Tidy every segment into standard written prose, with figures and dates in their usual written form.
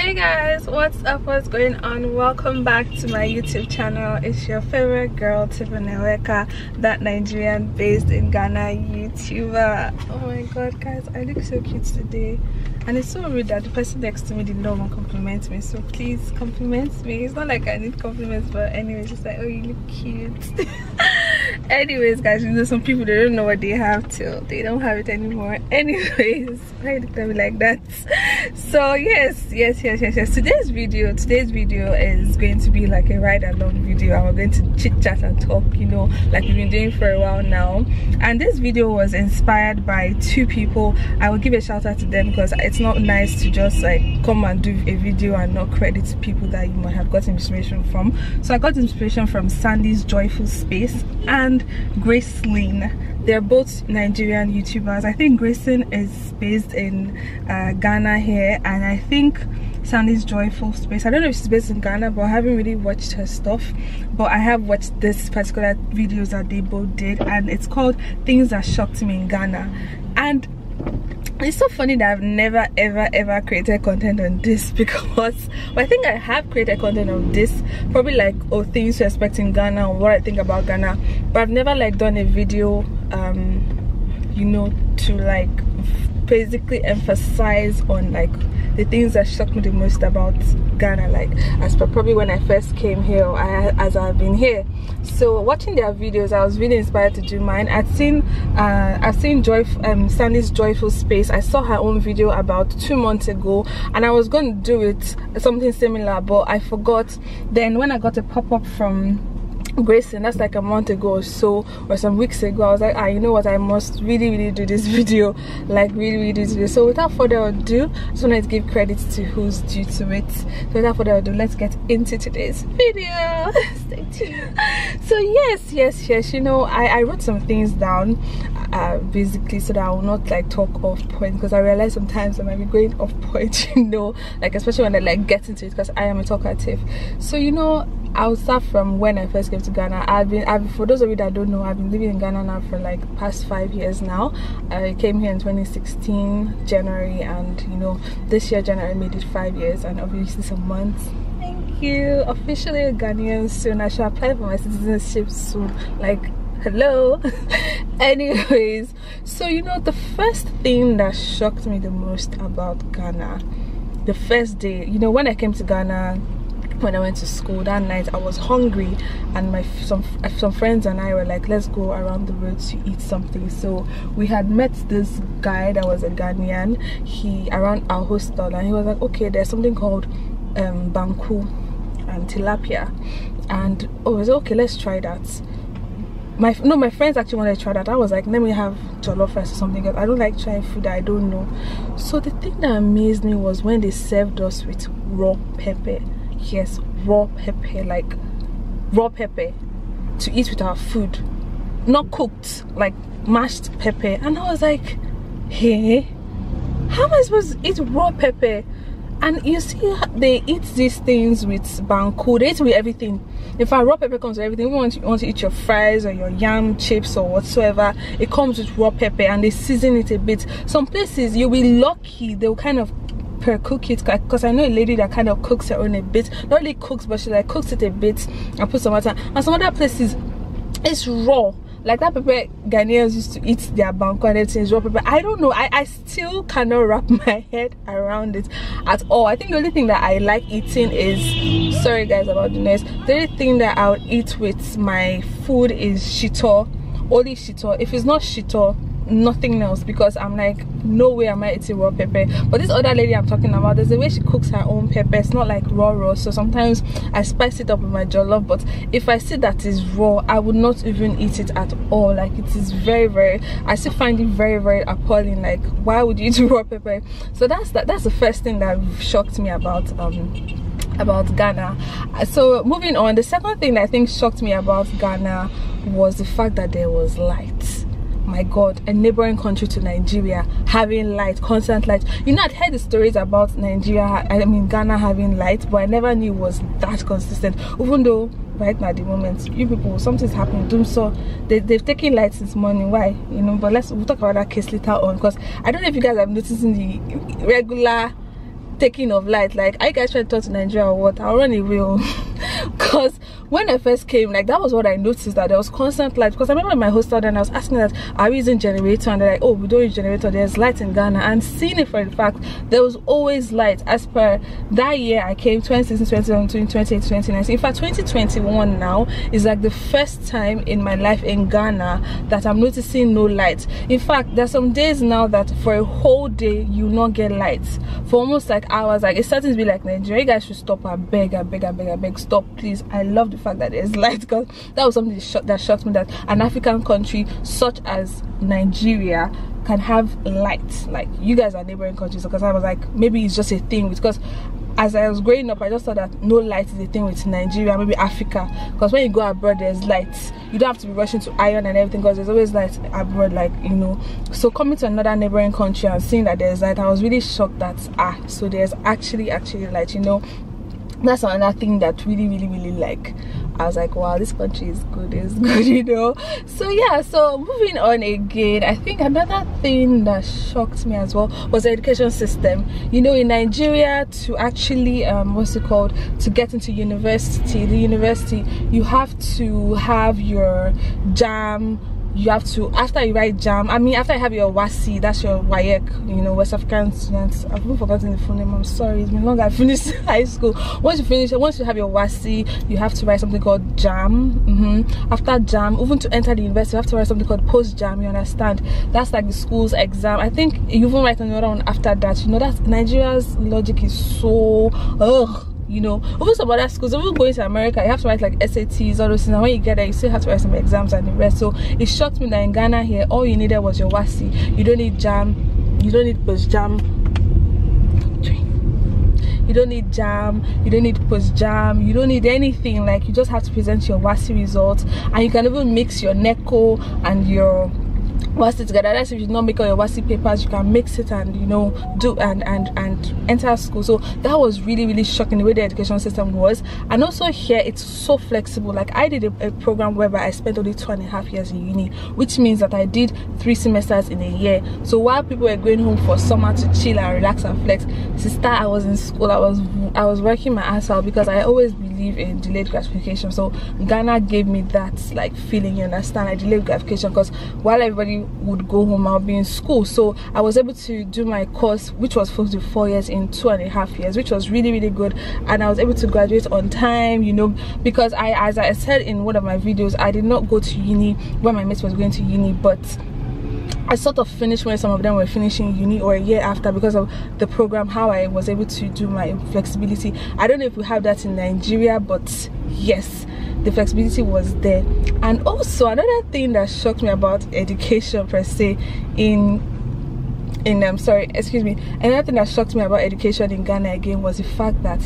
Hey guys, what's up, what's going on? Welcome back to my YouTube channel. It's your favorite girl, Tibaneweka, that Nigerian based in Ghana YouTuber. Oh my god guys, I look so cute today, and it's so rude that the person next to me did not want to compliment me, so please compliment me. It's not like I need compliments, but anyways, just like, oh, you look cute. Anyways guys, you know some people, they don't know what they have till they don't have it anymore. Anyways, why you look at me like that? So yes, today's video is going to be like a ride along video, and we're going to chit chat and talk, you know, like we've been doing for a while now. And this video was inspired by two people. I will give a shout out to them because it's not nice to just like come and do a video and not credit people that you might have got inspiration from. So I got inspiration from Sandy's Joyful Space and Gracelyn. They're both Nigerian YouTubers. I think Gracelyn is based in Ghana here, and I think Sandy's Joyful Space, I don't know if she's based in Ghana, but I haven't really watched her stuff. But I have watched this particular videos that they both did, and it's called Things That Shocked Me in Ghana. And it's so funny that I've never ever created content on this, because well, I think I have created content on this, probably like, oh, things to expect in Ghana, or what I think about Ghana, but I've never like done a video you know, to like basically emphasize on like the things that shocked me the most about Ghana, like as per probably when I first came here, or as I've been here. So watching their videos, I was really inspired to do mine. I've seen Sandy's Joyful Space. I saw her own video about 2 months ago, and I was going to do it something similar, but I forgot. Then when I got a pop-up from Gracelyn, that's like a month ago or so, or some weeks ago, I was like, you know what, I must really do this video, like really do this. So without further ado, I just wanted to give credit to who's due to it. So without further ado, let's get into today's video. Stay tuned. So yes, you know, I wrote some things down basically so that I will not like talk off point, because I realize sometimes I might be going off point, you know, like especially when I like get into it, because I am a talkative. So you know, I'll start from when I first came to Ghana. For those of you that don't know, I've been living in Ghana now for like past 5 years now. I came here in 2016 January, and you know, this year January made it 5 years, and obviously some months. Thank you. Officially a Ghanaian soon. I should apply for my citizenship soon. Like, hello. Anyways, so you know, the first thing that shocked me the most about Ghana, the first day, you know, when I came to Ghana, when I went to school that night, I was hungry, and some friends and I were like, let's go around the road to eat something. So we had met this guy that was a Ghanaian, he around our hostel, and he was like, okay, there's something called banku and tilapia, and oh, I was like, okay, let's try that. My friends actually wanted to try that. I was like, let me have jollof rice or something, because I don't like trying food that I don't know. So the thing that amazed me was when they served us with raw pepper. Yes, raw pepper, like raw pepper to eat with our food, not cooked, like mashed pepper. And I was like, hey, how am I supposed to eat raw pepper? And you see, they eat these things with banku, they eat with everything. In fact, raw pepper comes with everything. Even when you want to eat your fries or your yam chips or whatsoever, it comes with raw pepper, and they season it a bit. Some places you'll be lucky, they'll kind of cook it, because I know a lady that kind of cooks her own a bit, not really cooks, but she like cooks it a bit and puts some water. And some other places it's raw, like that pepper Ghanaians used to eat their banku and everything is raw pepper. I don't know, I still cannot wrap my head around it at all. I think the only thing that I like eating is, sorry guys about the noise, the only thing that I'll eat with my food is shito, only shito. If it's not shito, nothing else, because I'm like, no way am I eating raw pepper. But this other lady I'm talking about, there's a way she cooks her own pepper. It's not like raw, so sometimes I spice it up with my jollof, but if I see that is raw, I would not even eat it at all. Like, it is very, I still find it very appalling. Like, why would you eat raw pepper? So that's the first thing that shocked me about Ghana. So moving on, the second thing that I think shocked me about Ghana was the fact that there was light. My god, a neighboring country to Nigeria having light, constant light. You know, I'd heard the stories about Ghana having light, but I never knew it was that consistent. Even though right now at the moment, you people, something's happening. Doom, so they've taken light since morning. Why? You know, but we'll talk about that case later on, because I don't know if you guys have noticed in the regular taking of light. Like, I guys try to talk to Nigeria or what? I'll run away. Because when I first came, like, that was what I noticed, that there was constant light. Because I remember in my hostel and I was asking that, are we using generator? And they're like, oh, we don't use generator, there's light in Ghana. And seeing it for the fact, there was always light. As per that year I came, 2016, 2017, 2018, 2019. In fact, 2021 now is like the first time in my life in Ghana that I'm noticing no light. In fact, there's some days now that for a whole day you not get light for almost like hours. Like, it's starting to be like, Nigeria, you guys should stop. I beg, stop, please. I love the fact that there's light, because that was something that shocked me, that an African country such as Nigeria can have light. Like, you guys are neighboring countries. Because I was like, maybe it's just a thing, because as I was growing up, I just thought that no light is a thing with Nigeria, maybe Africa, because when you go abroad there's light. You don't have to be rushing to iron and everything, because there's always light abroad, like, you know. So coming to another neighboring country and seeing that there's light, I was really shocked that so there's actually light, you know. That's another thing that really like, I was like, wow, this country is good, you know. So yeah, so moving on again, I think another thing that shocked me as well was the education system. You know, in Nigeria, to actually to get into university, you have to have your JAM. You have to, after you write JAM, after you have your WASI, that's your WAEC, you know, West African students. I've even forgotten the full name, I'm sorry, it's been long. I finished high school. Once you have your WASI, you have to write something called JAM. After JAM, even to enter the university, you have to write something called post JAM, you understand? That's like the school's exam. I think you even write another one after that. You know, that Nigeria's logic is so you know. Even some other schools, even going to America, you have to write like SATs, all those things, and when you get there you still have to write some exams and the rest. So it shocked me that in Ghana here, all you needed was your WASI. You don't need JAM, you don't need post JAM, you don't need JAM, you don't need post JAM, you don't need anything. Like, you just have to present your WASI results, and you can even mix your NECO and your WASI together. That's if you not make all your WASI papers, you can mix it and, you know, do and enter school. So that was really shocking, the way the education system was. And also here, it's so flexible. Like, I did a program whereby I spent only 2.5 years in uni, which means that I did 3 semesters in a year. So while people were going home for summer to chill and relax and flex, sister, I was in school. I was working my ass out, because I always believe in delayed gratification. So Ghana gave me that like feeling, you understand, like delayed gratification, because while everybody would go home, I'll be in school. So I was able to do my course, which was supposed to be 4 years, in 2.5 years, which was really good. And I was able to graduate on time, you know, because as I said in one of my videos, I did not go to uni when my mates was going to uni, but I sort of finished when some of them were finishing uni, or a year after, because of the program, how I was able to do my flexibility. I don't know if we have that in Nigeria, but yes, the flexibility was there. And also another thing that shocked me about education per se another thing that shocked me about education in Ghana again was the fact that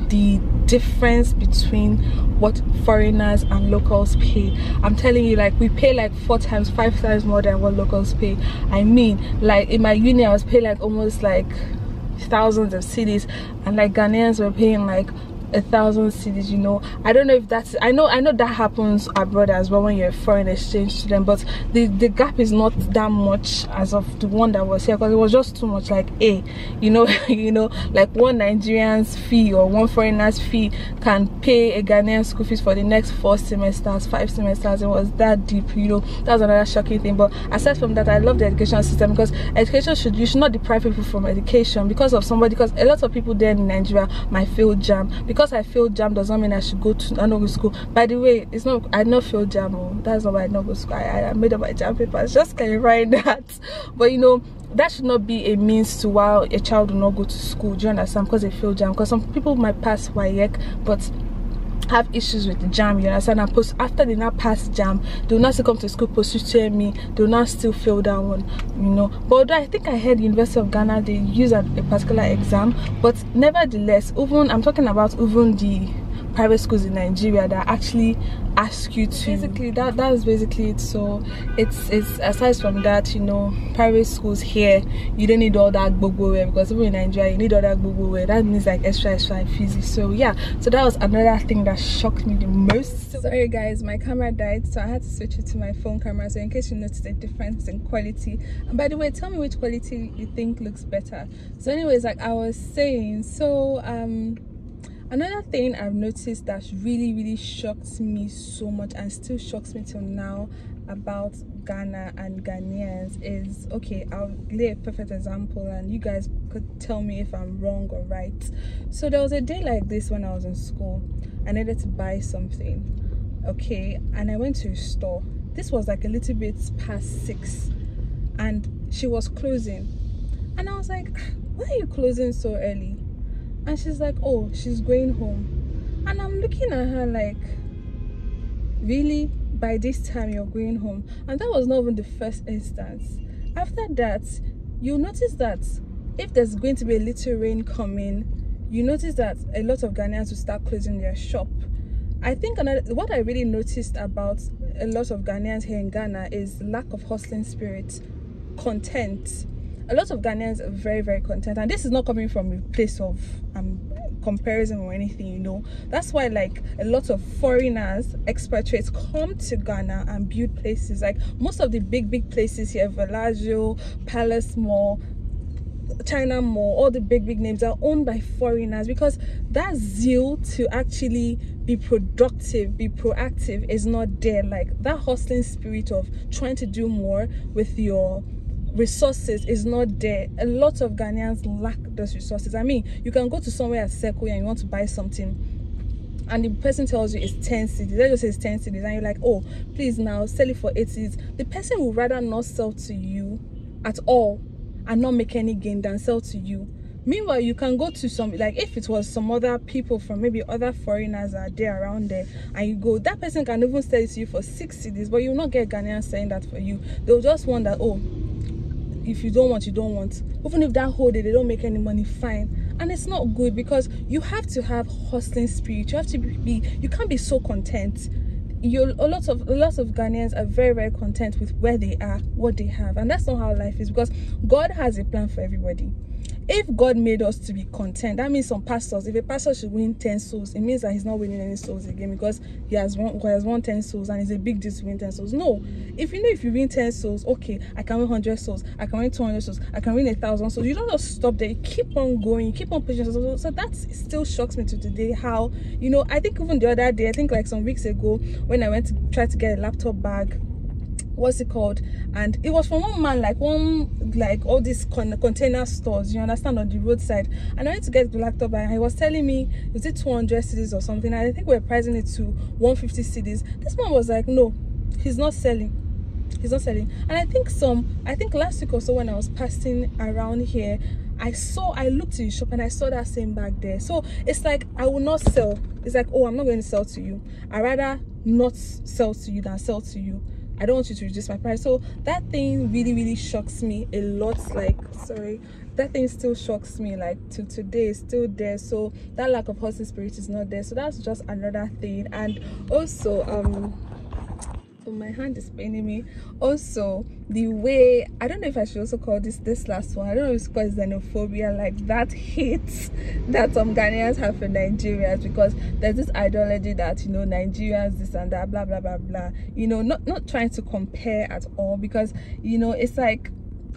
the difference between what foreigners and locals pay. I'm telling you, like, we pay like 4 times, 5 times more than what locals pay. I mean, like, in my uni I was paying like almost like thousands of cedis, and like Ghanaians were paying like 1,000 cedis, you know. I don't know if that's, I know that happens abroad as well when you're a foreign exchange student, but the gap is not that much as of the one that was here, because it was just too much. Like, you know, like one Nigerian's fee or one foreigner's fee can pay a Ghanaian school fees for the next 4 semesters, 5 semesters. It was that deep, you know. That was another shocking thing. But aside from that, I love the education system, because education you should not deprive people from education because of somebody, because a lot of people there in Nigeria might fail JAM. Because I failed JAM does not mean I should go to school. By the way, it's not, I not failed JAM. That's not why I not go to school. I made up my JAM papers. Just clarifying that. But you know, that should not be a means to why a child will not go to school. Do you understand? Because they failed JAM. Because some people might pass WAEC, but have issues with the JAM, you understand? And after they not pass JAM, they will not still come to school, pursue me, they will not still fail that one, you know. But I think I heard University of Ghana, they use a particular exam, but nevertheless, even I'm talking about even the private schools in Nigeria that actually ask you to, basically that's basically it. So it's aside from that, you know, private schools here, you don't need all that gbogbo way, because even in Nigeria you need all that gbogbo way. That means like extra fizzy. So yeah, so that was another thing that shocked me the most. Sorry guys, my camera died, so I had to switch it to my phone camera, so in case you noticed a difference in quality. And by the way, tell me which quality you think looks better. So anyways, like I was saying, so another thing I've noticed that really shocked me so much and still shocks me till now about Ghana and Ghanaians is, okay, I'll lay a perfect example and you guys could tell me if I'm wrong or right. So there was a day like this when I was in school. I needed to buy something, okay, and I went to a store. This was like a little bit past 6 and she was closing, and I was like, why are you closing so early? And she's like, oh, she's going home. And I'm looking at her like, really? By this time you're going home? And that was not even the first instance. After that, you'll notice that if there's going to be a little rain coming, you notice that a lot of Ghanaians will start closing their shop. I think what I really noticed about a lot of Ghanaians here in Ghana is lack of hustling spirit, content. A lot of Ghanaians are very content, and this is not coming from a place of comparison or anything, you know. That's why like a lot of foreigners, expatriates, come to Ghana and build places. Like most of the big places here, Villaggio, Palace Mall, China Mall, all the big names are owned by foreigners, because that zeal to actually be productive, be proactive is not there. Like that hustling spirit of trying to do more with your resources is not there. A lot of Ghanaians lack those resources. I mean, you can go to somewhere at Sequoia and you want to buy something, and the person tells you it's 10 cedis. Let's just say it's 10 cedis, and you're like, oh, please now sell it for 8 cedis. The person would rather not sell to you at all and not make any gain than sell to you. Meanwhile, you can go to some, like if it was some other people from maybe other foreigners that are there around there, and you go, that person can even sell it to you for 6 cedis, but you will not get Ghanaians selling that for you. They'll just want that, oh, if you don't want, you don't want. Even if that whole day they don't make any money, fine. And it's not good, because you have to have hustling spirit. You have to you can't be so content. A lot of Ghanaians are very content with where they are, what they have, and that's not how life is, because God has a plan for everybody. If God made us to be content, that means some pastors, if a pastor should win 10 souls, it means that he's not winning any souls again, because he has won 10 souls and it's a big deal to win 10 souls. No, if you win 10 souls, okay, I can win 100 souls, I can win 200 souls, I can win 1,000 souls. You don't just stop there, you keep on going, you keep on pushing. So that still shocks me to today, how, you know, I think even the other day, I think like some weeks ago, when I went to try to get a laptop bag, what's it called, and it was from one man, like all these container stores, you understand, on the roadside, and I went to get the laptop and he was telling me, is it 200 cedis or something, and I think we're pricing it to 150 cedis. This man was like, no, he's not selling. And I think last week or so, when I was passing around here, I looked to the shop and I saw that same bag there. So it's like, I will not sell. It's like, oh, I'm not going to sell to you. I'd rather not sell to you than sell to you. I don't want you to reduce my price. So that thing really shocks me a lot. Like, sorry, that thing still shocks me, like to today, it's still there. So that lack of hustling spirit is not there. So that's just another thing. And also oh, my hand is paining me. Also, the way, I don't know if I should also call this last one, I don't know if it's called xenophobia, like that hate that some Ghanaians have for Nigerians, because there's this ideology that, you know, Nigerians this and that, blah blah, you know, not trying to compare at all, because, you know, it's like,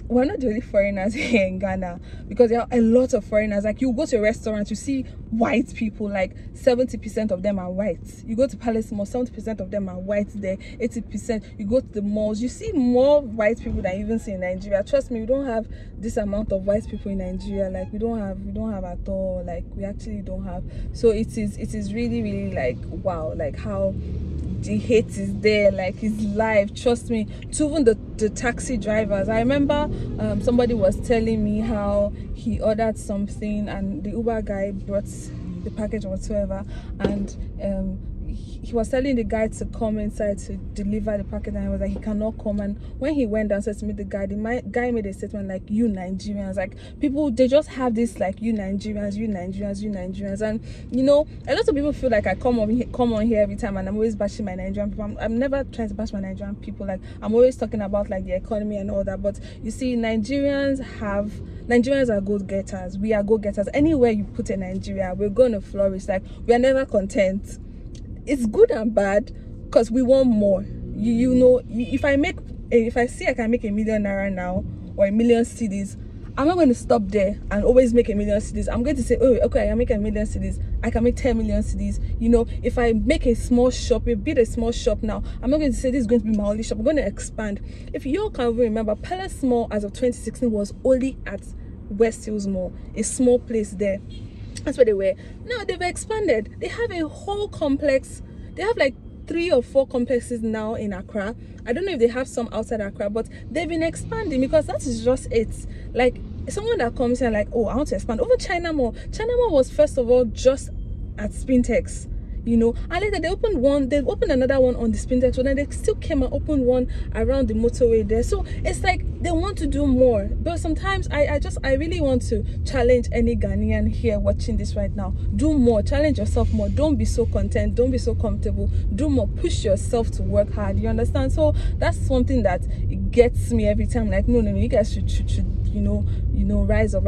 we're not the only foreigners here in Ghana, because there are a lot of foreigners. Like, you go to a restaurant, you see white people, like 70% of them are white. You go to Palace Mall, 70% of them are white there, 80%. You go to the malls, you see more white people than you even see in Nigeria. Trust me, we don't have this amount of white people in Nigeria. Like, we don't have at all. Like, we actually don't have. So it is really like, wow, like how the hate is there, like it's live. Trust me, to even the taxi drivers. I remember somebody was telling me how he ordered something and the Uber guy brought the package or whatsoever, and he was telling the guy to come inside to deliver the package, and he was like, he cannot come. And when he went downstairs to meet the guy, the guy made a statement like, you Nigerians, like, people, they just have this like, you Nigerians, you Nigerians, you Nigerians. And you know, a lot of people feel like I come on here every time and I'm always bashing my Nigerian people. I'm never trying to bash my Nigerian people. Like, I'm always talking about like the economy and all that. But you see, Nigerians are go-getters. We are go-getters. Anywhere you put in Nigeria, we're going to flourish. Like, we are never content. It's good and bad because we want more. You know, if I see I can make ₦1 million now or 1 million cedis, I'm not going to stop there and always make 1 million cedis. I'm going to say, oh, okay, I can make 1 million cedis. I can make 10 million cedis. You know, if I make a small shop, build a small shop now, I'm not going to say this is going to be my only shop. I'm going to expand. If you all can remember, Palace Mall as of 2016 was only at West Hills Mall, a small place there. That's where they were. Now they've expanded. They have a whole complex. They have like 3 or 4 complexes now in Accra. I don't know if they have some outside Accra, but they've been expanding because that is just it. Like, someone that comes here like, oh, I want to expand. Over China Mall was first of all just at Spintex, you know, and later they opened another one on the Spintex road, and they still came and opened one around the motorway there. So it's like they want to do more. But sometimes I really want to challenge any Ghanaian here watching this right now. Do more. Challenge yourself more. Don't be so content. Don't be so comfortable. Do more. Push yourself to work hard. You understand? So that's something that gets me every time. Like, no, you guys should you know, rise or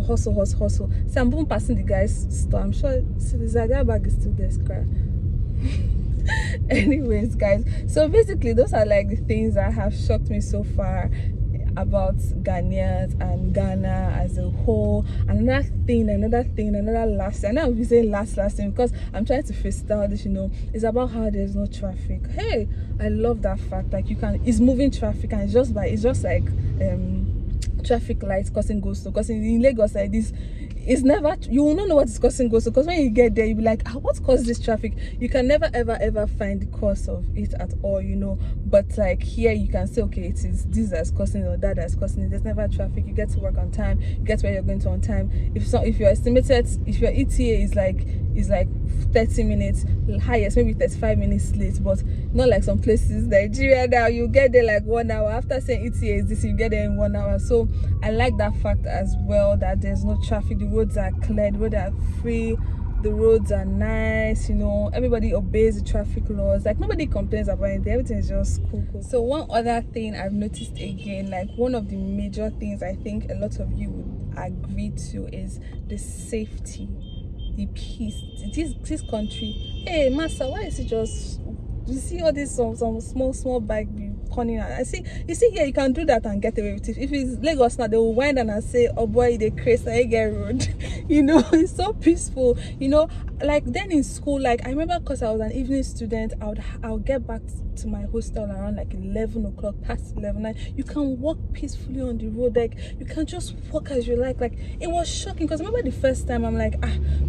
hustle. So I'm boom passing the guy's store. I'm sure that bag is still there, scrap. Anyways, guys, so basically those are like the things that have shocked me so far about Ghanaians and Ghana as a whole. Another last thing, and I'll be saying last thing because I'm trying to freestyle this, you know, is about how there's no traffic. Hey, I love that fact. Like, it's moving traffic, and it's just like traffic lights causing go slow. Because in Lagos like this, it's never, you will not know what is causing go slow, because when you get there you'll be like, what caused this traffic? You can never ever find the cause of it at all, you know. But like here you can say, okay, it is this that's causing it or that that's causing it. There's never traffic. You get to work on time, you get where you're going to on time. If your ETA is like 30 minutes highest, maybe 35 minutes late, but not like some places Nigeria now you get there like 1 hour after saying ETA is this, you get there in 1 hour. So I like that fact as well, that there's no traffic, the roads are clear, the roads are free, the roads are nice, you know, everybody obeys the traffic laws, like nobody complains about anything, everything is just cool. So one other thing I've noticed again, like one of the major things I think a lot of you would agree to, is the safety, the peace. This country, hey master, why is it just, you see all this some small bike be conning out? You see here, you can do that and get away with it. If it's Lagos now, they will wind down and say, oh boy, they crazy, I get road. You know, it's so peaceful, you know. Like then in school, like I remember, because I was an evening student, I would get back to my hostel around like 11 o'clock, past 11. And you can walk peacefully on the road, like you can just walk as you like it was shocking. Because I remember the first time I'm like,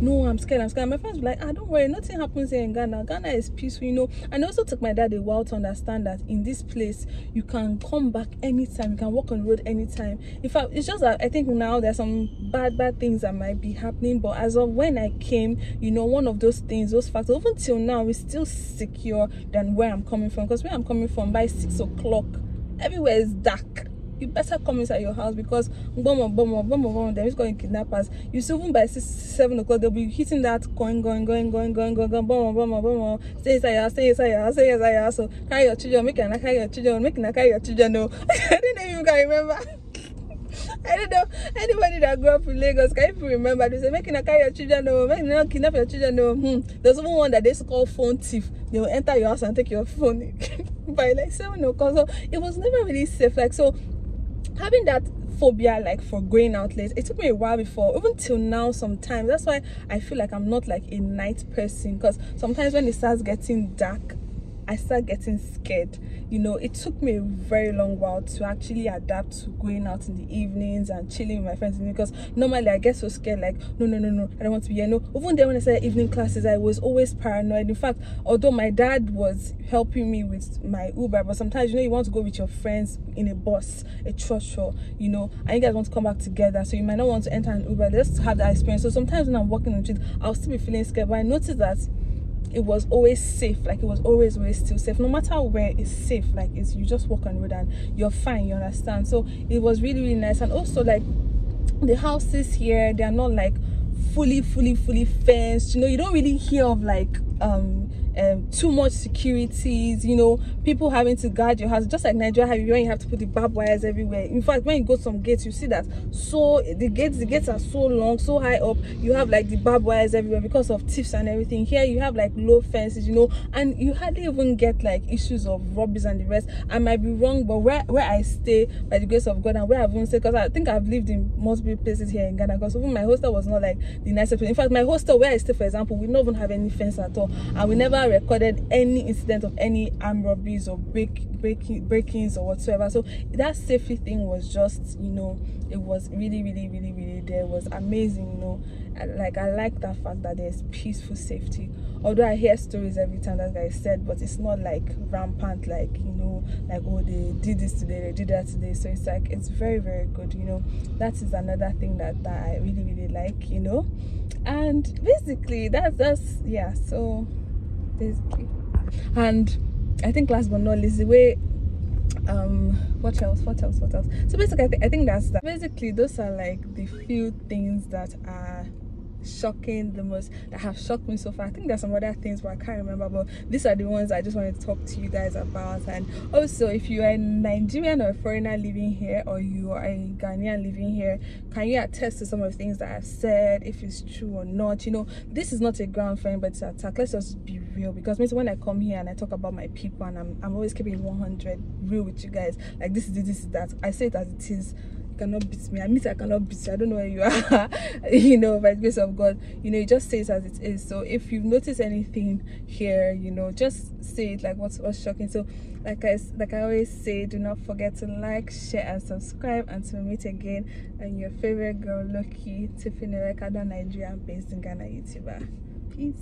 no, I'm scared. My friends were like, don't worry, nothing happens here in Ghana is peaceful, you know. And it also took my dad a while to understand that in this place you can come back anytime, you can walk on the road anytime. In fact, it's just that I think now there's some bad things that might be happening, but as of when I came, you know, one of those things, those facts, even till now, is still secure than where I'm coming from. Because where I'm coming from, by 6 o'clock everywhere is dark. You better come inside your house, because they're just going kidnappers. You see, even by 7 o'clock they'll be hitting that going, stay inside your house. So carry your children, make you carry your children. No, I don't know if you can remember. I don't know anybody that grew up in Lagos, can you remember? They say, make you carry your children, no, make you not kidnap your children, no. There's even one that they call phone thief. They will enter your house and take your phone by like 7 o'clock. So it was never really safe. Like, so having that phobia, like for going out late, it took me a while before, even till now sometimes. That's why I feel like I'm not like a night person, because sometimes when it starts getting dark, I start getting scared. You know, it took me a very long while to actually adapt to going out in the evenings and chilling with my friends, because normally I get so scared, like no, I don't want to be here. No, even then when I started evening classes, I was always paranoid. In fact, although my dad was helping me with my Uber, but sometimes, you know, you want to go with your friends in a bus, a trotro, you know, and you guys want to come back together, so you might not want to enter an Uber just to have that experience. So sometimes when I'm walking on the street, I'll still be feeling scared. But I noticed that it was always safe. Like, it was always still safe. No matter where, it's safe. Like, it's, you just walk on the road and you're fine, you understand? So it was really nice. And also, like, the houses here, they are not like fully fenced. You know, you don't really hear of like too much securities, you know, people having to guard your house, just like Nigeria, when you have to put the barbed wires everywhere. In fact, when you go to some gates, you see that, so the gates are so long, so high up, you have like the barbed wires everywhere because of thieves and everything. Here you have like low fences, you know, and you hardly even get like issues of robberies and the rest. I might be wrong, but where I stay, by the grace of God, and where I've even stayed, because I think I've lived in multiple places here in Ghana, because even my hostel was not like the nicest place. In fact, my hostel where I stay, for example, we don't even have any fence at all, and we never recorded any incident of any armed robberies or break-ins or whatsoever. So that safety thing was just, you know, it was really there. It was amazing, you know. Like, I like that fact that there's peaceful safety. Although I hear stories every time, that guy said, but it's not like rampant, like, you know, like, oh, they did this today, they did that today. So it's like, it's very good, you know. That is another thing that I really like, you know. And basically that's yeah. So basically, and I think last but not least, the way what else, so basically I think that's that. Basically, those are like the few things that are shocking, the most, that have shocked me so far. I think there's some other things, but I can't remember, but these are the ones I just wanted to talk to you guys about. And also, if you are a Nigerian or a foreigner living here, or you are a Ghanaian living here, can you attest to some of the things that I've said, if it's true or not? You know, this is not a ground friend, but it's an attack. Let's just be real, because when I come here and I talk about my people, and I'm always keeping 100 real with you guys, like, this is that, I say it as it is. Cannot beat me. I mean, I cannot beat you. I don't know where you are. You know, by the grace of God, you know, you just say it as it is. So if you've noticed anything here, you know, just say it, like, what's shocking. So like I always say, do not forget to like, share and subscribe. Until we meet again, and your favorite girl, Loki Tiffany Rekada, Nigerian based in Ghana YouTuber. Peace.